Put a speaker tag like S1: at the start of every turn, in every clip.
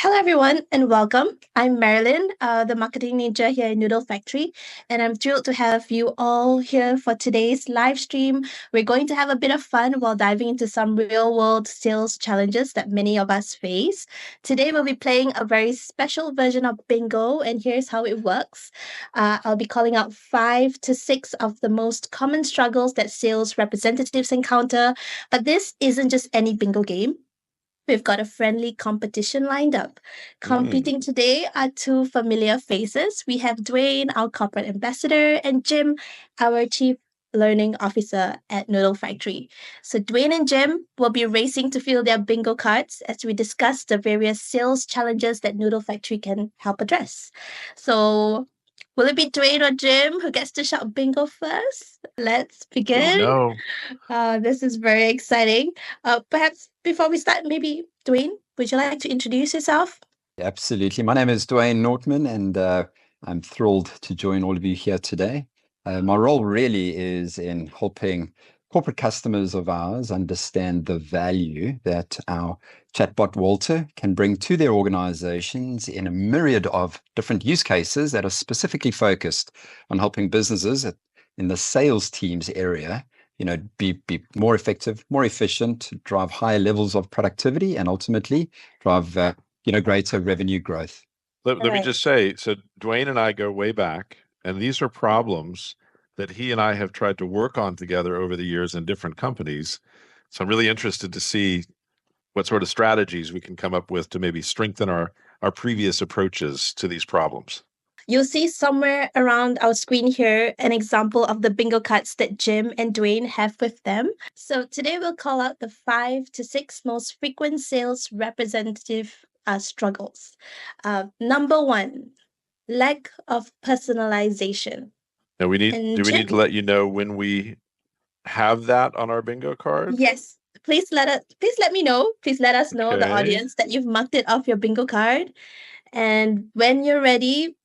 S1: Hello, everyone, and welcome. I'm Marilyn, the marketing ninja here in Noodle Factory, and I'm thrilled to have you all here for today's live stream. We're going to have a bit of fun while diving into some real world sales challenges that many of us face. Today, we'll be playing a very special version of Bingo, and here's how it works. I'll be calling out 5 to 6 of the most common struggles that sales representatives encounter, but this isn't just any bingo game. We've got a friendly competition lined up. Competing today are two familiar faces. We have Dwayne, our corporate ambassador, and Jim, our chief learning officer at Noodle Factory. So Dwayne and Jim will be racing to fill their bingo cards as we discuss the various sales challenges that Noodle Factory can help address. So will it be Dwayne or Jim who gets to shout bingo first? Let's begin.
S2: No.
S1: This is very exciting. Perhaps before we start, maybe Dwayne, would you like to introduce yourself?
S3: Absolutely. My name is Dwayne Nortman, and I'm thrilled to join all of you here today. My role really is in helping corporate customers of ours understand the value that our chatbot Walter can bring to their organizations in a myriad of different use cases that are specifically focused on helping businesses in the sales teams area, be more effective, more efficient, drive higher levels of productivity, and ultimately drive greater revenue growth.
S2: Let me just say, so Dwayne and I go way back, and these are problems that he and I have tried to work on together over the years in different companies. So I'm really interested to see what sort of strategies we can come up with to maybe strengthen our previous approaches to these problems.
S1: You'll see somewhere around our screen here an example of the bingo cards that Jim and Dwayne have with them. So today we'll call out the 5 to 6 most frequent sales representative struggles. Number one, lack of personalization.
S2: Now do we
S1: Jim?
S2: need to let you know when we have that on our bingo card?
S1: Yes. Please let me know. Please let us know, the
S2: Okay.
S1: audience, that you've marked it off your bingo card. And when you're ready,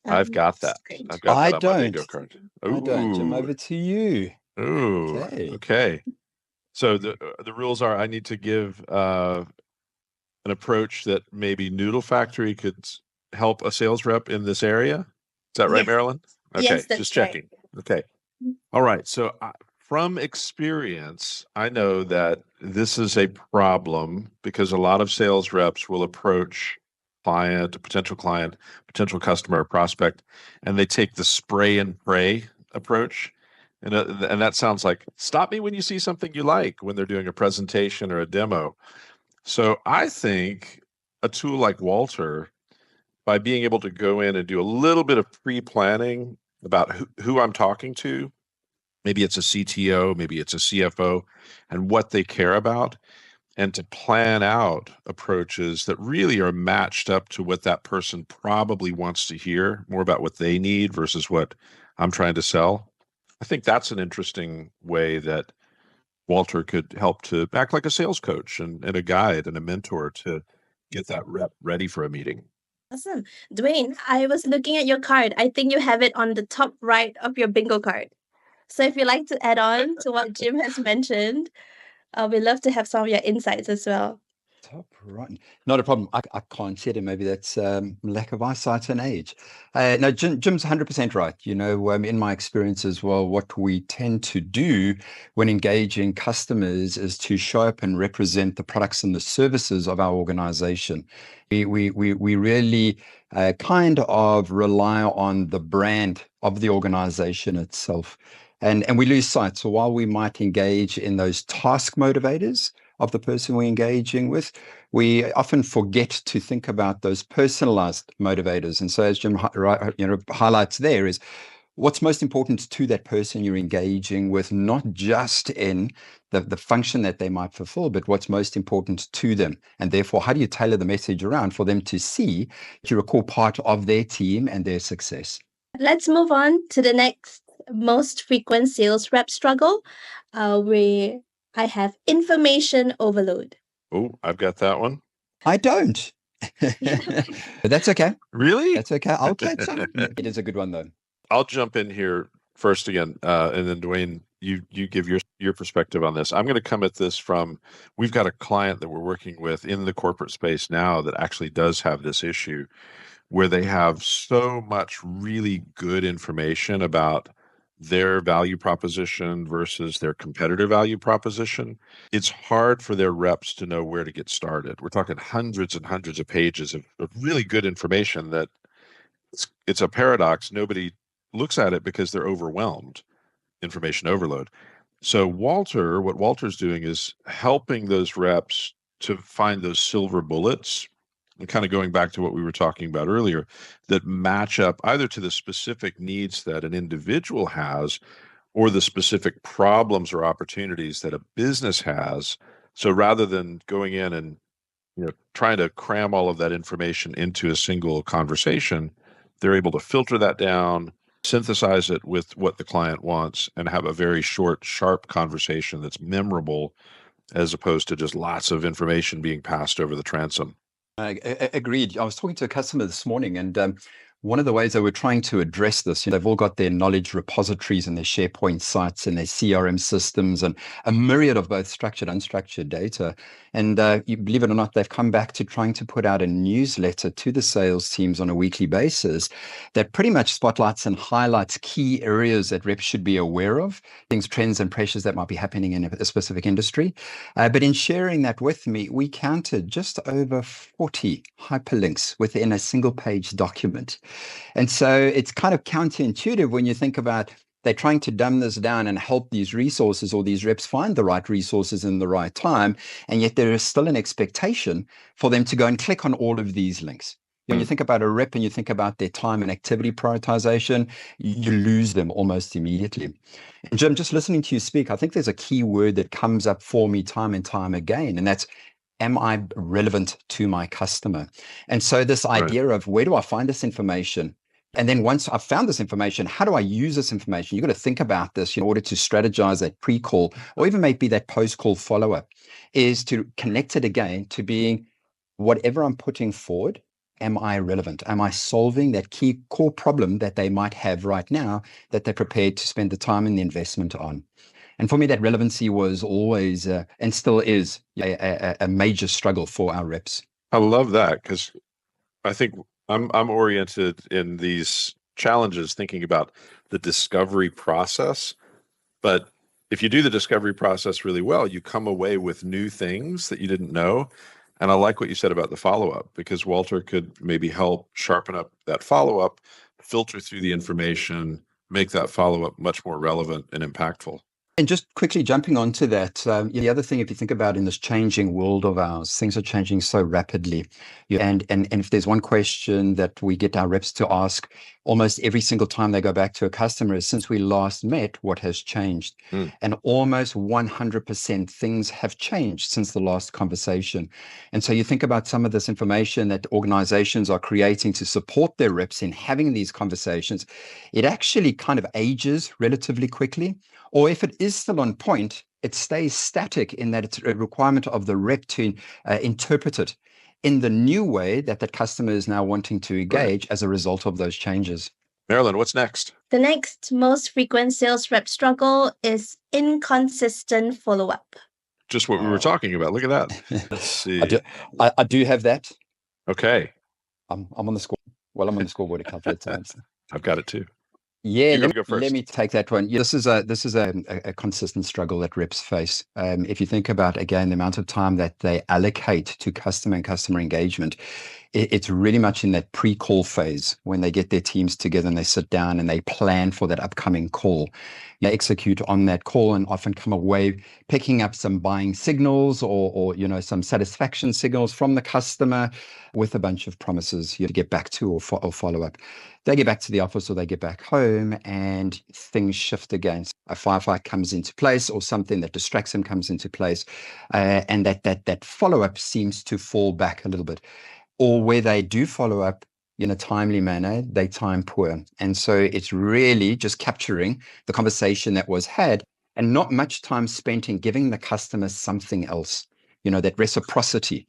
S2: I've got that.
S1: great.
S2: I've got
S3: I
S2: that on my
S3: don't.
S2: bingo card.
S3: I don't. Jim,
S2: Ooh.
S3: over to you.
S2: Ooh. Okay. So the rules are I need to give an approach that maybe Noodle Factory could help a sales rep in this area. Is that right,
S1: Yes.
S2: Marilyn? Okay,
S1: Yes, that's
S2: just checking.
S1: right.
S2: Okay. All right. So from experience, I know that this is a problem because a lot of sales reps will approach a potential client, potential customer or prospect, and they take the spray and pray approach. And that sounds like, stop me when you see something you like when they're doing a presentation or a demo. So I think a tool like Walter, by being able to go in and do a little bit of pre-planning about who I'm talking to, maybe it's a CTO, maybe it's a CFO, and what they care about, and to plan out approaches that really are matched up to what that person probably wants to hear, more about what they need versus what I'm trying to sell. I think that's an interesting way that Walter could help to act like a sales coach and a guide and a mentor to get that rep ready for a meeting.
S1: Awesome. Dwayne, I was looking at your card. I think you have it on the top right of your bingo card. So if you'd like to add on to what Jim has mentioned, we'd love to have some of your insights as well.
S3: Top right. Not a problem. I can't see it. Maybe that's lack of eyesight and age. No, Jim's 100% right. In my experience as well, what we tend to do when engaging customers is to show up and represent the products and the services of our organization. We really kind of rely on the brand of the organization itself. And we lose sight. So while we might engage in those task motivators of the person we're engaging with, we often forget to think about those personalized motivators. And so as Jim highlights there is what's most important to that person you're engaging with, not just in the function that they might fulfill, but what's most important to them. And therefore, how do you tailor the message around for them to see that you're a core part of their team and their success?
S1: Let's move on to the next most frequent sales rep struggle, where I have information overload.
S2: Oh, I've got that one.
S3: I don't. But that's okay.
S2: Really?
S3: That's okay. I'll catch up. It is a good one, though.
S2: I'll jump in here first again, and then Dwayne, you give your perspective on this. I'm going to come at this from, we've got a client that we're working with in the corporate space now that actually does have this issue where they have so much really good information about their value proposition versus their competitor value proposition. It's hard for their reps to know where to get started. We're talking hundreds and hundreds of pages of really good information that it's a paradox. Nobody looks at it because they're overwhelmed, information overload. So what Walter's doing is helping those reps to find those silver bullets, and kind of going back to what we were talking about earlier, that match up either to the specific needs that an individual has or the specific problems or opportunities that a business has. So rather than going in and trying to cram all of that information into a single conversation, they're able to filter that down, synthesize it with what the client wants, and have a very short, sharp conversation that's memorable, as opposed to just lots of information being passed over the transom.
S3: Agreed. I was talking to a customer this morning, and one of the ways they were trying to address this, they've all got their knowledge repositories and their SharePoint sites and their CRM systems and a myriad of both structured and unstructured data. And you believe it or not, they've come back to trying to put out a newsletter to the sales teams on a weekly basis that pretty much spotlights and highlights key areas that reps should be aware of, things, trends, and pressures that might be happening in a specific industry. But in sharing that with me, we counted just over 40 hyperlinks within a single page document. And so it's kind of counterintuitive when you think about they're trying to dumb this down and help these resources or these reps find the right resources in the right time. And yet there is still an expectation for them to go and click on all of these links. When you think about a rep and you think about their time and activity prioritization, you lose them almost immediately. And Jim, just listening to you speak, I think there's a key word that comes up for me time and time again, and that's, am I relevant to my customer? And so this idea of, where do I find this information? And then once I've found this information, how do I use this information? You've got to think about this in order to strategize that pre-call or even maybe that post-call follow-up, is to connect it again to being, whatever I'm putting forward, am I relevant? Am I solving that key core problem that they might have right now that they're prepared to spend the time and the investment on? And for me, that relevancy was always and still is a major struggle for our reps.
S2: I love that, because I think I'm oriented in these challenges thinking about the discovery process. But if you do the discovery process really well, you come away with new things that you didn't know. And I like what you said about the follow-up, because Walter could maybe help sharpen up that follow-up, filter through the information, make that follow-up much more relevant and impactful.
S3: And just quickly jumping onto that, the other thing, if you think about in this changing world of ours, things are changing so rapidly. And if there's one question that we get our reps to ask almost every single time they go back to a customer is, since we last met, what has changed? And almost 100% things have changed since the last conversation. And so you think about some of this information that organizations are creating to support their reps in having these conversations, it actually kind of ages relatively quickly. Or if it is still on point, it stays static in that it's a requirement of the rep to interpret it in the new way that the customer is now wanting to engage as a result of those changes.
S2: Marilyn, what's next?
S1: The next most frequent sales rep struggle is inconsistent follow-up.
S2: Just what we were talking about. Look at that. Let's see.
S3: I do have that.
S2: Okay.
S3: I'm on the score. Well, I'm on the scoreboard a couple of times.
S2: I've got it too.
S3: Yeah,
S2: Go first.
S3: Let me take that one. Yeah, this is a consistent struggle that reps face. If you think about, again, the amount of time that they allocate to customer and customer engagement, it's really much in that pre-call phase when they get their teams together and they sit down and they plan for that upcoming call. They execute on that call and often come away picking up some buying signals or some satisfaction signals from the customer with a bunch of promises to get back to or follow up. They get back to the office or they get back home and things shift again. A firefight comes into place or something that distracts them comes into place, and that follow-up seems to fall back a little bit. Or where they do follow up in a timely manner, they time poor. And so it's really just capturing the conversation that was had and not much time spent in giving the customer something else, that reciprocity.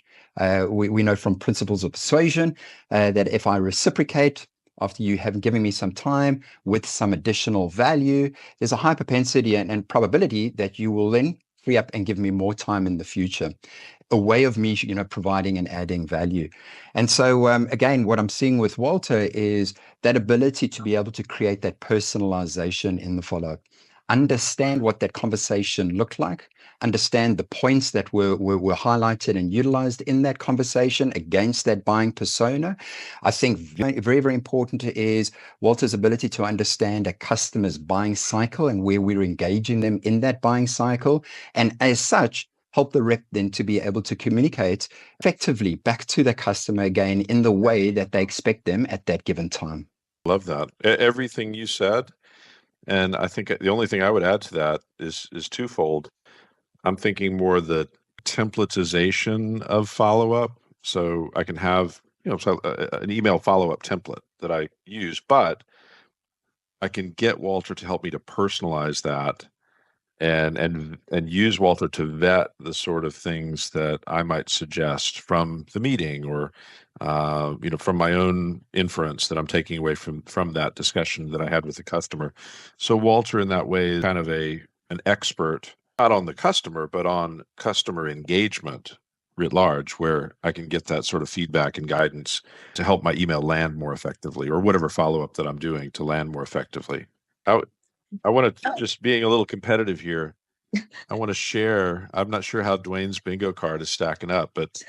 S3: We know from principles of persuasion that if I reciprocate, after you have given me some time with some additional value, there's a high propensity and probability that you will then free up and give me more time in the future. A way of me, providing and adding value. And so, again, what I'm seeing with Walter is that ability to be able to create that personalization in the follow-up, understand what that conversation looked like, understand the points that were highlighted and utilized in that conversation against that buying persona. I think very, very, very important is Walter's ability to understand a customer's buying cycle and where we're engaging them in that buying cycle. And as such, help the rep then to be able to communicate effectively back to the customer again in the way that they expect them at that given time.
S2: Love that. Everything you said. And I think the only thing I would add to that is twofold. I'm thinking more the templatization of follow-up. So I can have, an email follow-up template that I use, but I can get Walter to help me to personalize that and use Walter to vet the sort of things that I might suggest from the meeting or from my own inference that I'm taking away from that discussion that I had with the customer. So Walter in that way is kind of an expert, not on the customer, but on customer engagement writ large, where I can get that sort of feedback and guidance to help my email land more effectively or whatever follow-up that I'm doing to land more effectively. I want to, just being a little competitive here, I want to share. I'm not sure how Dwayne's bingo card is stacking up, but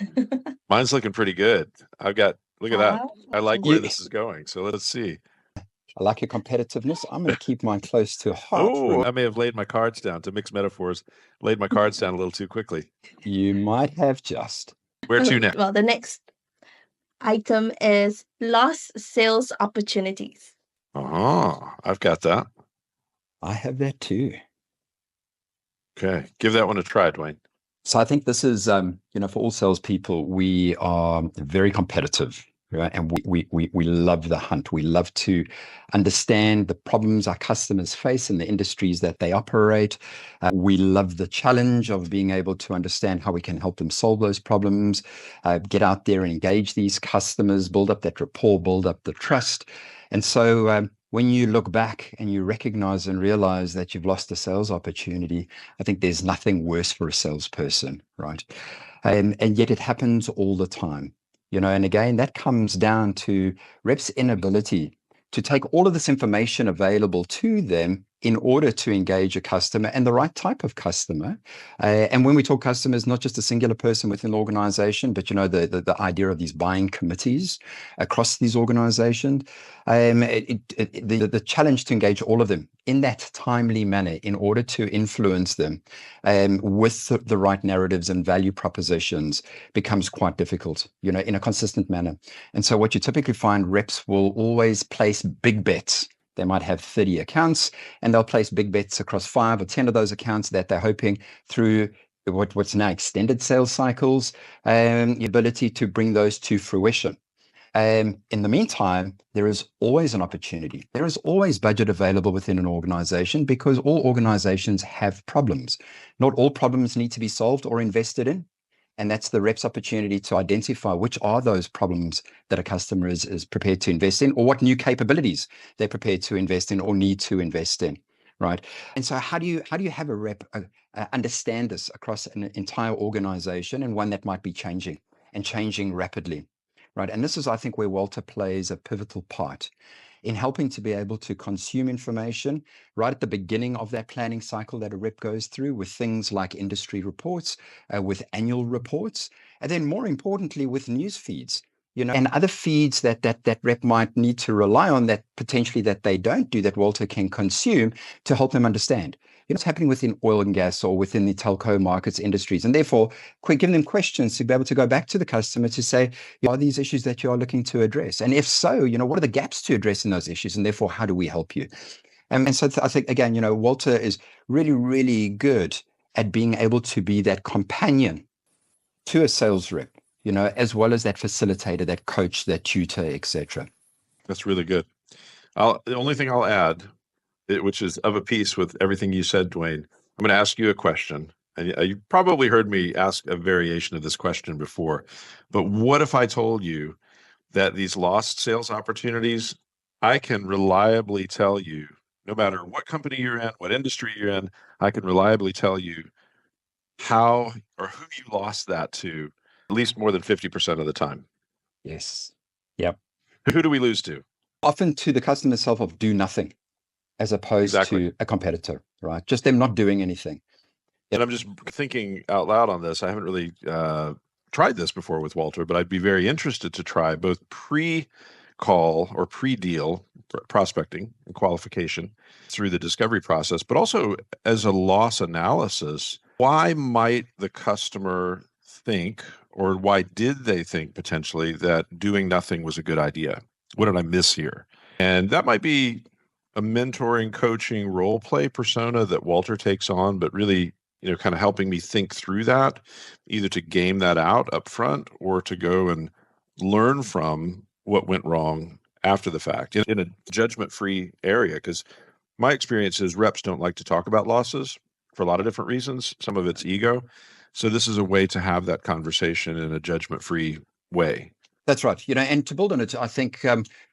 S2: mine's looking pretty good. Look at that. I like where this is going. So let's see.
S3: I like your competitiveness. I'm going to keep mine close to heart.
S2: Oh, I may have laid my cards down, to mix metaphors, laid my cards down a little too quickly.
S3: You might have just.
S2: Where to next?
S1: Well, the next item is lost sales opportunities.
S2: Oh, I've got that.
S3: I have that too.
S2: Okay. Give that one a try, Dwayne.
S3: So I think this is, for all salespeople, we are very competitive, right? And we love the hunt. We love to understand the problems our customers face in the industries that they operate. We love the challenge of being able to understand how we can help them solve those problems, get out there and engage these customers, build up that rapport, build up the trust. And so when you look back and you recognize and realize that you've lost a sales opportunity, I think there's nothing worse for a salesperson, right? And yet it happens all the time, and again, that comes down to reps' inability to take all of this information available to them in order to engage a customer and the right type of customer. And when we talk customers, not just a singular person within the organization, but the idea of these buying committees across these organizations, the challenge to engage all of them in that timely manner in order to influence them with the right narratives and value propositions becomes quite difficult, in a consistent manner. And so what you typically find, reps will always place big bets. They might have 30 accounts and they'll place big bets across 5 or 10 of those accounts that they're hoping through what's now extended sales cycles, the ability to bring those to fruition. In the meantime, there is always an opportunity. There is always budget available within an organization because all organizations have problems. Not all problems need to be solved or invested in. And that's the rep's opportunity to identify which are those problems that a customer is prepared to invest in, or what new capabilities they're prepared to invest in or need to invest in, right? And so how do you have a rep understand this across an entire organization, and one that might be changing and changing rapidly, right? And this is, I think, where Walter plays a pivotal part in helping to be able to consume information right at the beginning of that planning cycle that a rep goes through, with things like industry reports, with annual reports, and then more importantly, with news feeds, and other feeds that rep might need to rely on that potentially that they don't do, that Walter can consume to help them understand what's happening within oil and gas or within the telco markets industries. And therefore, giving them questions to be able to go back to the customer to say, are these issues that you are looking to address? And if so, what are the gaps to address in those issues? And therefore, how do we help you? And so I think, again, Walter is really, really good at being able to be that companion to a sales rep, as well as that facilitator, that coach, that tutor, etc.
S2: That's really good. The only thing I'll add, which is of a piece with everything you said, Dwayne, I'm going to ask you a question. And you probably heard me ask a variation of this question before, but what if I told you that these lost sales opportunities I can reliably tell you, no matter what company you're in, what industry you're in, I can reliably tell you how or who you lost that to at least more than 50% of the time.
S3: Yes. Yep.
S2: Who do we lose to?
S3: Often to the customer self of do nothing as opposed
S2: Exactly.
S3: to a competitor, right? Just them not doing anything.
S2: And I'm just thinking out loud on this. I haven't really tried this before with Walter, but I'd be very interested to try both pre-call or pre-deal prospecting and qualification through the discovery process, but also as a loss analysis. Why might the customer think, or why did they think potentially that doing nothing was a good idea? What did I miss here? And that might be a mentoring, coaching, role play persona that Walter takes on, but really, kind of helping me think through that, either to game that out up front or to go and learn from what went wrong after the fact in a judgment-free area. Because my experience is reps don't like to talk about losses for a lot of different reasons. Some of it's ego. So this is a way to have that conversation in a judgment-free way.
S3: That's right. And to build on it, I think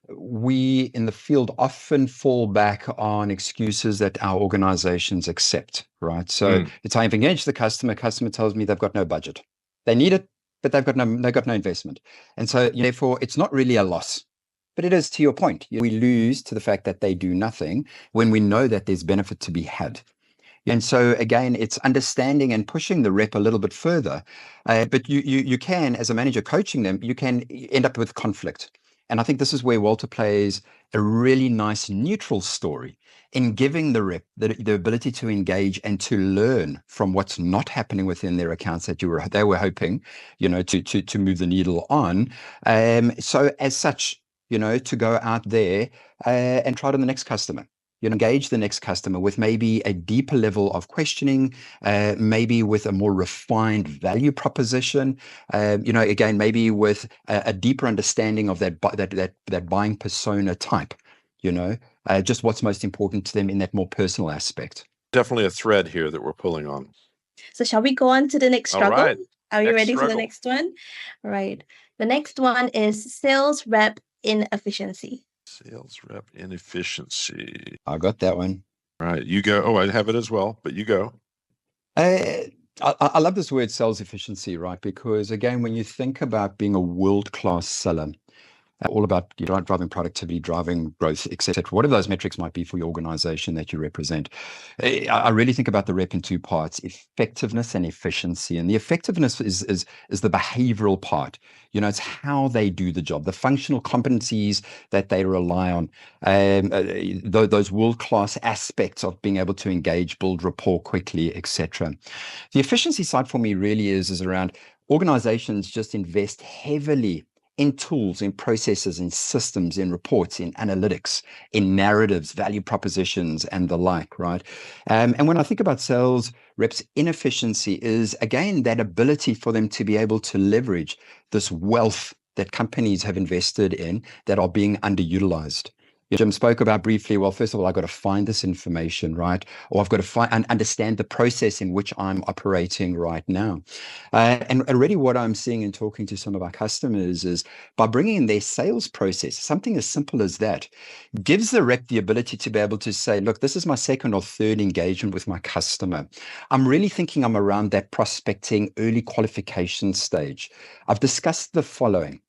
S3: we in the field often fall back on excuses that our organizations accept, right? So it's I've engaged the customer tells me they've got no budget. They need it, but they've got no investment. And so therefore it's not really a loss. But it is, to your point, we lose to the fact that they do nothing when we know that there's benefit to be had. And so again, it's understanding and pushing the rep a little bit further. But you can, as a manager coaching them, you can end up with conflict. And I think this is where Walter plays a really nice neutral story in giving the rep the ability to engage and to learn from what's not happening within their accounts that they were hoping, to move the needle on. So as such, to go out there and try it on the next customer. Engage the next customer with maybe a deeper level of questioning, maybe with a more refined value proposition, again, maybe with a deeper understanding of that buying persona type, just what's most important to them in that more personal aspect.
S2: Definitely a thread here that we're pulling on.
S1: So shall we go on to the next struggle?
S2: All right.
S1: Are you ready
S2: struggle.
S1: for the next one? All right. The next one is sales rep inefficiency.
S2: Sales rep inefficiency.
S3: I got that one.
S2: All right, you go. Oh, I have it as well, but you go.
S3: I love this word sales efficiency, right? Because again, when you think about being a world-class seller, all about driving productivity, driving growth, etc. Whatever those metrics might be for your organization that you represent. I really think about the rep in two parts: effectiveness and efficiency. And the effectiveness is the behavioral part. It's how they do the job, the functional competencies that they rely on, those world-class aspects of being able to engage, build rapport quickly, etc. The efficiency side for me really is around organizations just invest heavily in tools, in processes, in systems, in reports, in analytics, in narratives, value propositions, and the like, right? And when I think about sales reps inefficiency is, again, that ability for them to be able to leverage this wealth that companies have invested in that are being underutilized. Jim spoke about briefly, well, first of all, I've got to find this information, right? Or I've got to find and understand the process in which I'm operating right now. And already what I'm seeing and talking to some of our customers is by bringing in their sales process, something as simple as that gives the rep the ability to be able to say, look, this is my second or third engagement with my customer. I'm really thinking I'm around that prospecting early qualification stage. I've discussed the following.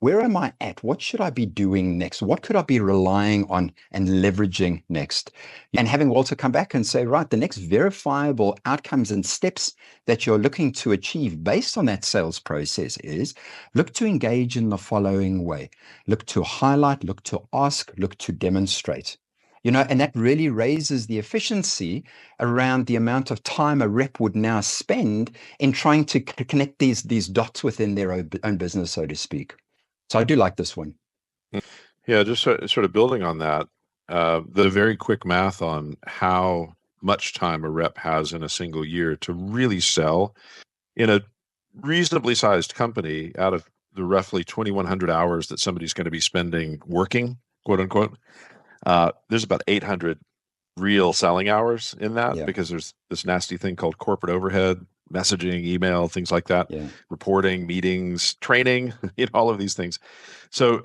S3: Where am I at? What should I be doing next? What could I be relying on and leveraging next? And having Walter come back and say, right, the next verifiable outcomes and steps that you're looking to achieve based on that sales process is look to engage in the following way. Look to highlight, look to ask, look to demonstrate. And that really raises the efficiency around the amount of time a rep would now spend in trying to connect these dots within their own business, so to speak. So I do like this one.
S2: Yeah, just sort of building on that, the very quick math on how much time a rep has in a single year to really sell in a reasonably sized company out of the roughly 2,100 hours that somebody's going to be spending working, quote unquote. There's about 800 real selling hours in that because there's this nasty thing called corporate overhead, messaging, email, things like that, reporting, meetings, training, all of these things. So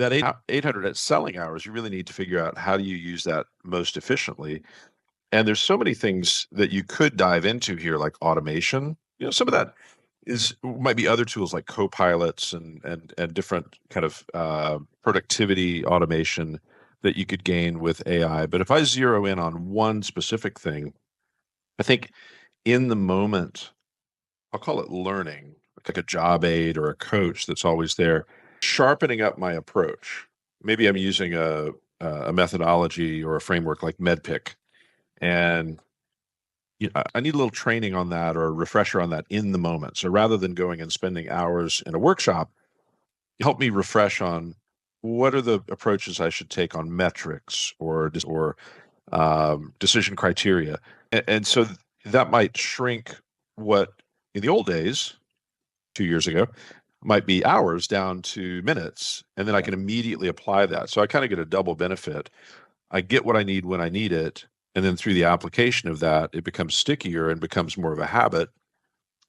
S2: that 800 selling hours, you really need to figure out how do you use that most efficiently. And there's so many things that you could dive into here, like automation. Some of that might be other tools like co-pilots and different kind of productivity automation that you could gain with AI. But if I zero in on one specific thing, I think in the moment, I'll call it learning, like a job aid or a coach that's always there, sharpening up my approach. Maybe I'm using a methodology or a framework like MEDPIC, and I need a little training on that or a refresher on that in the moment. So rather than going and spending hours in a workshop, help me refresh on what are the approaches I should take on metrics or decision criteria. And so that might shrink what in the old days, 2 years ago, might be hours down to minutes. And then I can immediately apply that. So I kind of get a double benefit. I get what I need when I need it. And then through the application of that, it becomes stickier and becomes more of a habit.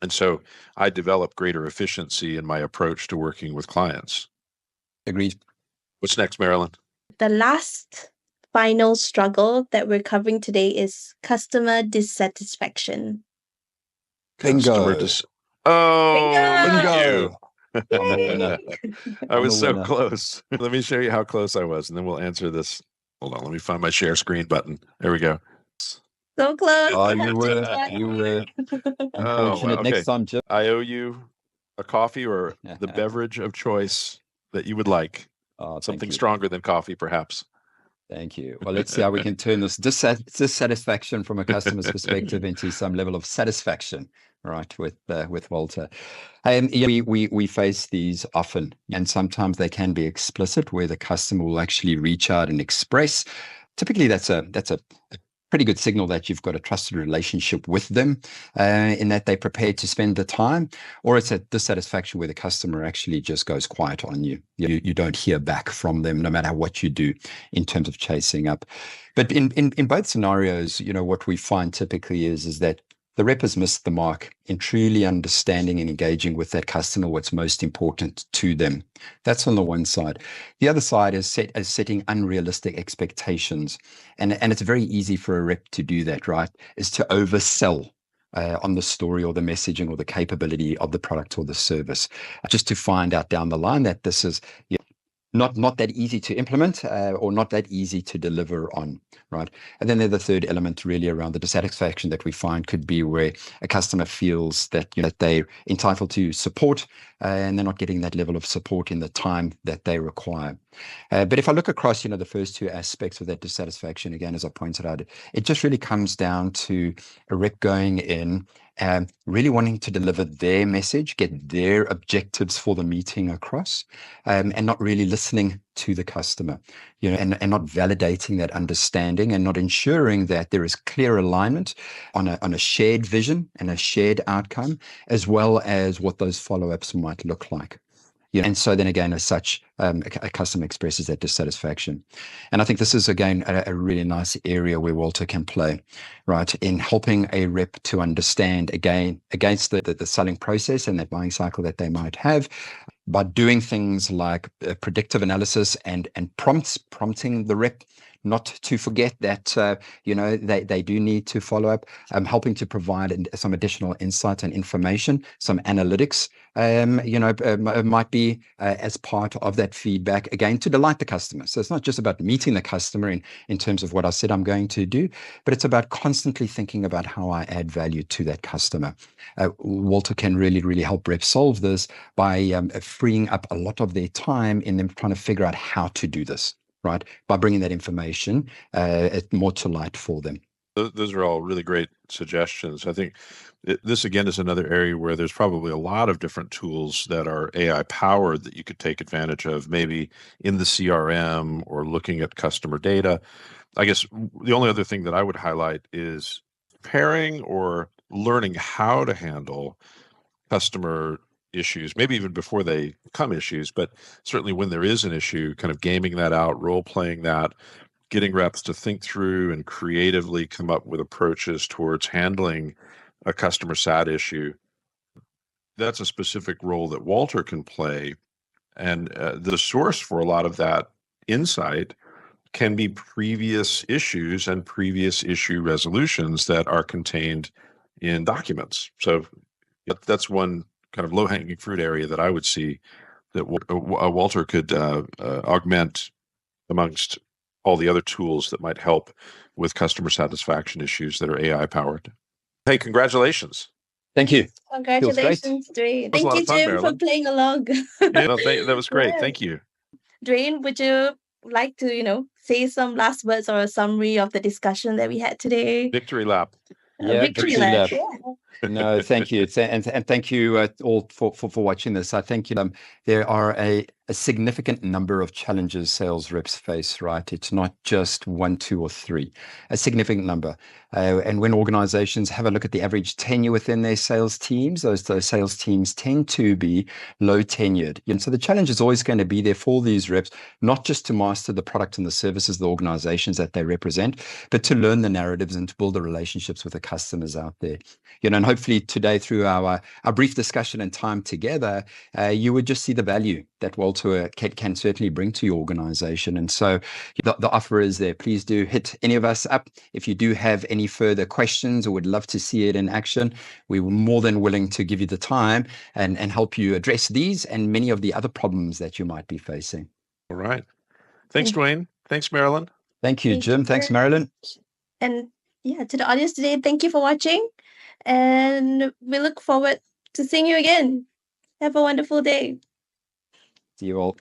S2: And so I develop greater efficiency in my approach to working with clients.
S3: Agreed.
S2: What's next, Marilyn?
S1: The last final struggle that we're covering today is customer dissatisfaction.
S3: Bingo.
S2: Oh,
S3: Bingo.
S2: you.
S3: I'm the winner.
S2: I was
S3: the
S2: so
S3: winner.
S2: close. Let me show you how close I was, and then we'll answer this. Hold on, let me find my share screen button. There we go.
S1: So close.
S3: Oh,
S1: have
S3: you
S1: to
S3: were.
S1: take
S3: You were.
S2: Oh,
S3: Unfortunate.
S2: okay.
S3: Next time, Jim.
S2: I owe you a coffee or the beverage of choice that you would like.
S3: Oh, thank
S2: Something
S3: you.
S2: stronger than coffee, perhaps.
S3: Thank you. Well, let's see how we can turn this dissatisfaction from a customer's perspective into some level of satisfaction, right? With Walter, we face these often, and sometimes they can be explicit, where the customer will actually reach out and express. Typically, that's a pretty good signal that you've got a trusted relationship with them, in that they're prepared to spend the time, or it's a dissatisfaction where the customer actually just goes quiet on you. You don't hear back from them, no matter what you do in terms of chasing up. But in both scenarios, what we find typically is that the rep has missed the mark in truly understanding and engaging with that customer, what's most important to them. That's on the one side. The other side is setting unrealistic expectations. And it's very easy for a rep to do that, right? Is to oversell on the story or the messaging or the capability of the product or the service, just to find out down the line that this is not that easy to implement, or not that easy to deliver on, right? And then the third element really around the dissatisfaction that we find could be where a customer feels that that they're entitled to support, and they're not getting that level of support in the time that they require. But if I look across, the first two aspects of that dissatisfaction, again, as I pointed out, it just really comes down to a rep going in and really wanting to deliver their message, get their objectives for the meeting across, and not really listening to the customer, and not validating that understanding, and not ensuring that there is clear alignment on a shared vision and a shared outcome, as well as what those follow-ups might look like. And so then again, as such, a customer expresses that dissatisfaction. And I think this is, again, a really nice area where Walter can play, right, in helping a rep to understand, again, against the selling process and that buying cycle that they might have, by doing things like predictive analysis and prompting the rep not to forget that they do need to follow up, helping to provide some additional insight and information, some analytics, might be as part of that feedback, again, to delight the customer. So it's not just about meeting the customer in terms of what I said I'm going to do, but it's about constantly thinking about how I add value to that customer. Walter can really, really help reps solve this by freeing up a lot of their time in them trying to figure out how to do this, right? By bringing that information more to light for them.
S2: Those are all really great suggestions. I think this, again, is another area where there's probably a lot of different tools that are AI powered that you could take advantage of, maybe in the CRM or looking at customer data. I guess the only other thing that I would highlight is preparing or learning how to handle customer issues, maybe even before they become issues, but certainly when there is an issue, kind of gaming that out, role playing that, getting reps to think through and creatively come up with approaches towards handling a customer sat issue. That's a specific role that Walter can play And the source for a lot of that insight can be previous issues and previous issue resolutions that are contained in documents. So that's one kind of low-hanging fruit area that I would see that Walter could augment amongst all the other tools that might help with customer satisfaction issues that are AI powered. Hey, congratulations.
S3: Thank you.
S1: Congratulations, Dwayne.
S2: was a
S1: Thank
S2: lot
S1: you,
S2: of fun,
S1: Jim, for
S2: Marilyn.
S1: playing along.
S2: That was great.
S1: Yeah.
S2: Thank you.
S1: Dwayne, would you like to, say some last words or a summary of the discussion that we had today?
S2: Victory lap.
S3: Yeah,
S1: Victory
S3: victory
S1: lap.
S3: lap.
S1: Yeah.
S3: No, thank you. And thank you all for watching this. I think there are a significant number of challenges sales reps face, right? It's not just 1, 2, or 3, a significant number. And when organizations have a look at the average tenure within their sales teams, those sales teams tend to be low tenured. And so the challenge is always going to be there for these reps, not just to master the product and the services, the organizations that they represent, but to learn the narratives and to build the relationships with the customers out there. And hopefully today through our brief discussion and time together, you would just see the value that Walter can certainly bring to your organization. And so the offer is there. Please do hit any of us up. If you do have any further questions or would love to see it in action, we were more than willing to give you the time and help you address these and many of the other problems that you might be facing.
S2: All right. Thanks, Dwayne. Thanks, Marilyn.
S3: Thank you, Jim. Thanks, Marilyn.
S1: And to the audience today, thank you for watching. And we look forward to seeing you again. Have a wonderful day.
S3: See you all.